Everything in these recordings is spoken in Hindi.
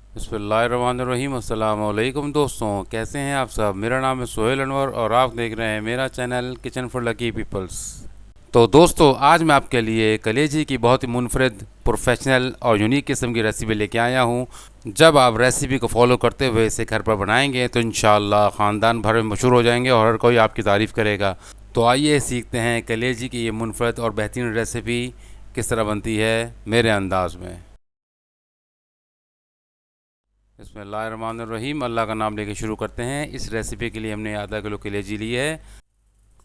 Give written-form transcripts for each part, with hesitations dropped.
बिस्मिल्लाहिर्रहमानिर्रहीम। अस्सलाम वालेकुम दोस्तों, कैसे हैं आप सब। मेरा नाम है सोहेल अनवर और आप देख रहे हैं मेरा channel kitchen for lucky peoples. तो दोस्तों, आज मैं आपके लिए कलेजी की बहुत ही मुनफरद, प्रोफेशनल और यूनिक किस्म की रेसिपी लेके आया हूँ। जब आप रेसिपी को फॉलो करते हुए इसे घर पर बनाएंगे तो इंशाअल्लाह ख़ानदान भर में मशहूर हो जाएंगे और हर कोई आपकी तारीफ़ करेगा। तो आइए सीखते हैं कलेजी की ये मुनफरद और बेहतरीन रेसिपी किस तरह बनती है मेरे अंदाज में। बिस्मिल्लाहिर्रहमानिर्रहीम। अल्लाह का नाम लेके शुरू करते हैं। इस रेसिपी के लिए हमने आधा किलो कलेजी ली है।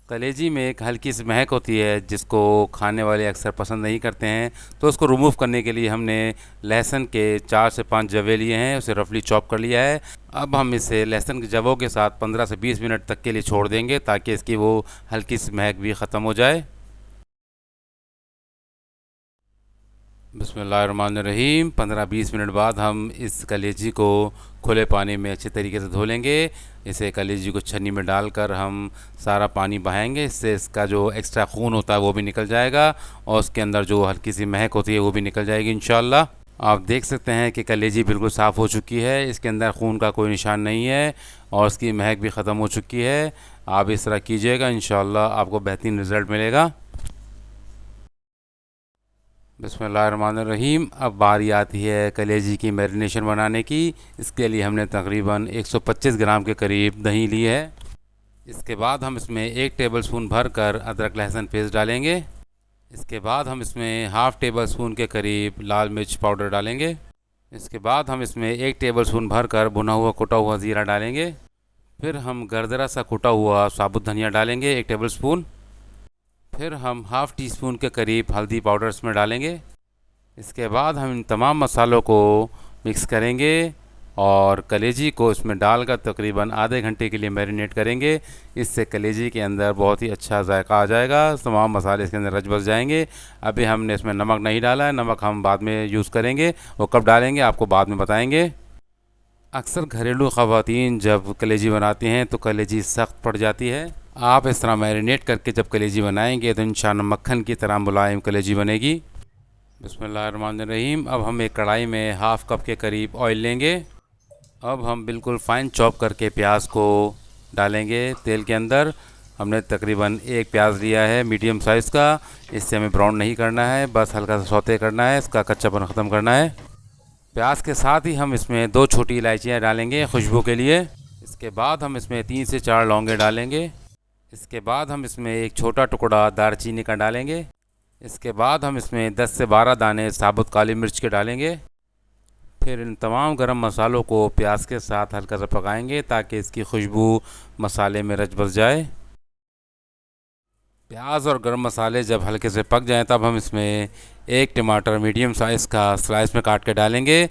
कलेजी में एक हल्की सी महक होती है जिसको खाने वाले अक्सर पसंद नहीं करते हैं, तो उसको रिमूव करने के लिए हमने लहसुन के 4 से 5 जवे लिए हैं, उसे रफली चॉप कर लिया है। अब हम इसे लहसुन के जवों के साथ 15 से 20 मिनट तक के लिए छोड़ देंगे ताकि इसकी वो हल्की सी महक भी ख़त्म हो जाए। बिस्मिल्लाहिर्रहमानिर्रहीम। 15-20 मिनट बाद हम इस कलेजी को खुले पानी में अच्छे तरीके से धो लेंगे। इसे कलेजी को छन्नी में डालकर हम सारा पानी बहाएंगे, इससे इसका जो एक्स्ट्रा खून होता है वो भी निकल जाएगा और उसके अंदर जो हल्की सी महक होती है वो भी निकल जाएगी इंशाल्लाह। आप देख सकते हैं कि कलेजी बिल्कुल साफ़ हो चुकी है, इसके अंदर खून का कोई निशान नहीं है और उसकी महक भी ख़त्म हो चुकी है। आप इस तरह कीजिएगा, इंशाल्लाह आपको बेहतरीन रिज़ल्ट मिलेगा। बिस्मिल्लाहिर्रहमानिर्रहीम। अब बारी आती है कलेजी की मैरिनेशन बनाने की। इसके लिए हमने तकरीबन 125 ग्राम के करीब दही ली है। इसके बाद हम इसमें 1 टेबलस्पून भर कर अदरक लहसुन पेस्ट डालेंगे। इसके बाद हम इसमें हाफ़ टेबल स्पून के करीब लाल मिर्च पाउडर डालेंगे। इसके बाद हम इसमें 1 टेबलस्पून भर कर भुना हुआ कुटा हुआ ज़ीरा डालेंगे। फिर हम गरदरा सा कुटा हुआ साबुत धनिया डालेंगे 1 टेबलस्पून। फिर हम हाफ़ टी स्पून के करीब हल्दी पाउडर इसमें डालेंगे। इसके बाद हम इन तमाम मसालों को मिक्स करेंगे और कलेजी को इसमें डालकर तकरीबन आधे घंटे के लिए मैरिनेट करेंगे। इससे कलेजी के अंदर बहुत ही अच्छा जायका आ जाएगा, तमाम मसाले इसके अंदर रच बस जाएंगे। अभी हमने इसमें नमक नहीं डाला है, नमक हम बाद में यूज़ करेंगे। वो कब डालेंगे आपको बाद में बताएंगे। अक्सर घरेलू ख़वातीन जब कलेजी बनाती हैं तो कलेजी सख्त पड़ जाती है। आप इस तरह मैरिनेट करके जब कलेजी बनाएंगे तो इंशाल्लाह मक्खन की तरह मुलायम कलेजी बनेगी। बिस्मिल्लाहिर्रहमानिर्रहीम। अब हम एक कढ़ाई में हाफ़ कप के करीब ऑयल लेंगे। अब हम बिल्कुल फ़ाइन चॉप करके प्याज को डालेंगे तेल के अंदर। हमने तकरीबन एक प्याज लिया है मीडियम साइज़ का। इससे हमें ब्राउन नहीं करना है, बस हल्का सा सौते करना है, इसका कच्चापन ख़त्म करना है। प्याज के साथ ही हम इसमें 2 छोटी इलायचियाँ डालेंगे खुशबू के लिए। इसके बाद हम इसमें 3 से 4 लौंगे डालेंगे। इसके बाद हम इसमें एक छोटा टुकड़ा दालचीनी का डालेंगे। इसके बाद हम इसमें 10 से 12 दाने साबुत काली मिर्च के डालेंगे। फिर इन तमाम गरम मसालों को प्याज के साथ हल्का सा पकाएंगे ताकि इसकी खुशबू मसाले में रच बस जाए। प्याज और गरम मसाले जब हल्के से पक जाएं तब हम इसमें एक टमाटर मीडियम साइज़ का स्लाइस में काट के डालेंगे।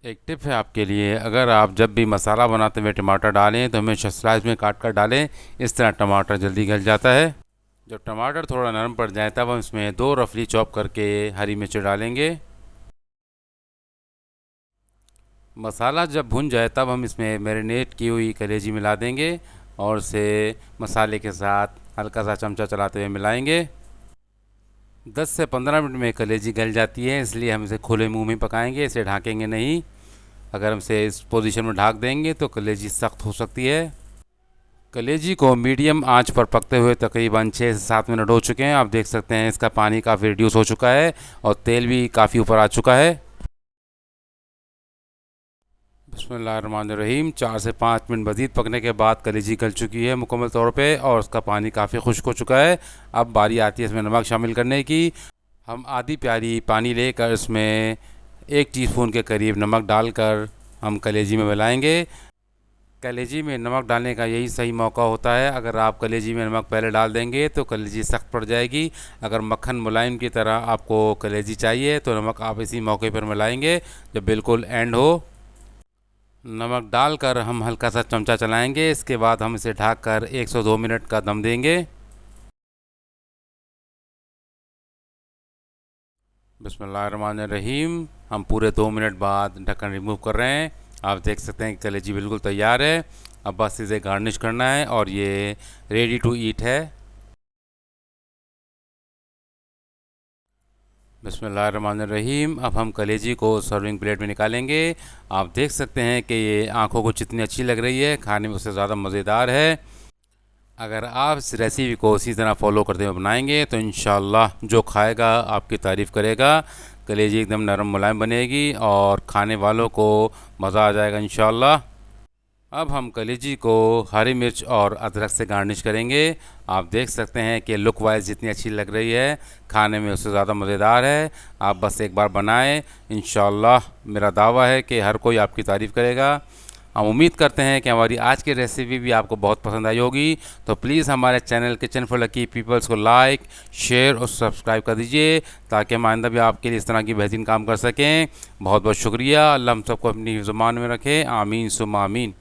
एक टिप है आपके लिए, अगर आप जब भी मसाला बनाते हुए टमाटर डालें तो हमेशा स्लाइस में काट कर डालें, इस तरह टमाटर जल्दी गल जाता है। जब टमाटर थोड़ा नरम पड़ जाए तब हम इसमें 2 रफली चॉप करके हरी मिर्च डालेंगे। मसाला जब भुन जाए तब हम इसमें मैरिनेट की हुई कलेजी मिला देंगे और इसे मसाले के साथ हल्का सा चमचा चलाते हुए मिलाएंगे। 10 से 15 मिनट में कलेजी गल जाती है, इसलिए हम इसे खुले मुंह में पकाएंगे, इसे ढकेंगे नहीं। अगर हम इसे इस पोजीशन में ढक देंगे तो कलेजी सख्त हो सकती है। कलेजी को मीडियम आंच पर पकते हुए तकरीबन 6 से 7 मिनट हो चुके हैं। आप देख सकते हैं इसका पानी काफ़ी रिड्यूस हो चुका है और तेल भी काफ़ी ऊपर आ चुका है। बिस्मिल्लाहिर्रहमानिर्रहीम। 4 से 5 मिनट मज़ीद पकने के बाद कलेजी गल चुकी है मुकम्मल तौर पे और उसका पानी काफ़ी खुश्क हो चुका है। अब बारी आती है इसमें नमक शामिल करने की। हम आधी प्याली पानी लेकर इसमें 1 टीस्पून के करीब नमक डालकर हम कलेजी में मिलाएंगे। कलेजी में नमक डालने का यही सही मौका होता है। अगर आप कलेजी में नमक पहले डाल देंगे तो कलेजी सख्त पड़ जाएगी। अगर मक्खन मुलायम की तरह आपको कलेजी चाहिए तो नमक आप इसी मौके पर मिलाएंगे जब बिल्कुल एंड हो। नमक डालकर हम हल्का सा चमचा चलाएंगे। इसके बाद हम इसे ढककर 102 मिनट का दम देंगे। बिस्मिल्लाहिर्रहमानिर्रहीम। हम पूरे 2 मिनट बाद ढक्कन रिमूव कर रहे हैं। आप देख सकते हैं कि कलेजी बिल्कुल तैयार है। अब बस इसे गार्निश करना है और ये रेडी टू ईट है। बिस्मिल्लाहिर्रहमानिर्रहीम। अब हम कलेजी को सर्विंग प्लेट में निकालेंगे। आप देख सकते हैं कि ये आंखों को जितनी अच्छी लग रही है, खाने में उससे ज़्यादा मज़ेदार है। अगर आप इस रेसिपी को इसी तरह फॉलो करते हुए बनाएंगे तो इंशाअल्लाह जो खाएगा आपकी तारीफ़ करेगा। कलेजी एकदम नरम मुलायम बनेगी और खाने वालों को मज़ा आ जाएगा इंशाअल्लाह। अब हम कलेजी को हरी मिर्च और अदरक से गार्निश करेंगे। आप देख सकते हैं कि लुक वाइज जितनी अच्छी लग रही है, खाने में उससे ज़्यादा मज़ेदार है। आप बस एक बार बनाएं, इंशाअल्लाह मेरा दावा है कि हर कोई आपकी तारीफ़ करेगा। हम उम्मीद करते हैं कि हमारी आज की रेसिपी भी आपको बहुत पसंद आई होगी। तो प्लीज़ हमारे channel kitchen for lucky peoples को लाइक, शेयर और सब्सक्राइब कर दीजिए, ताकि हम आइंदा भी आपके लिए इस तरह की बेहतरीन काम कर सकें। बहुत बहुत शुक्रिया। अल्लाह हम सबको अपनी ज़ुबान में रखे। आमीन सुम्मा आमीन।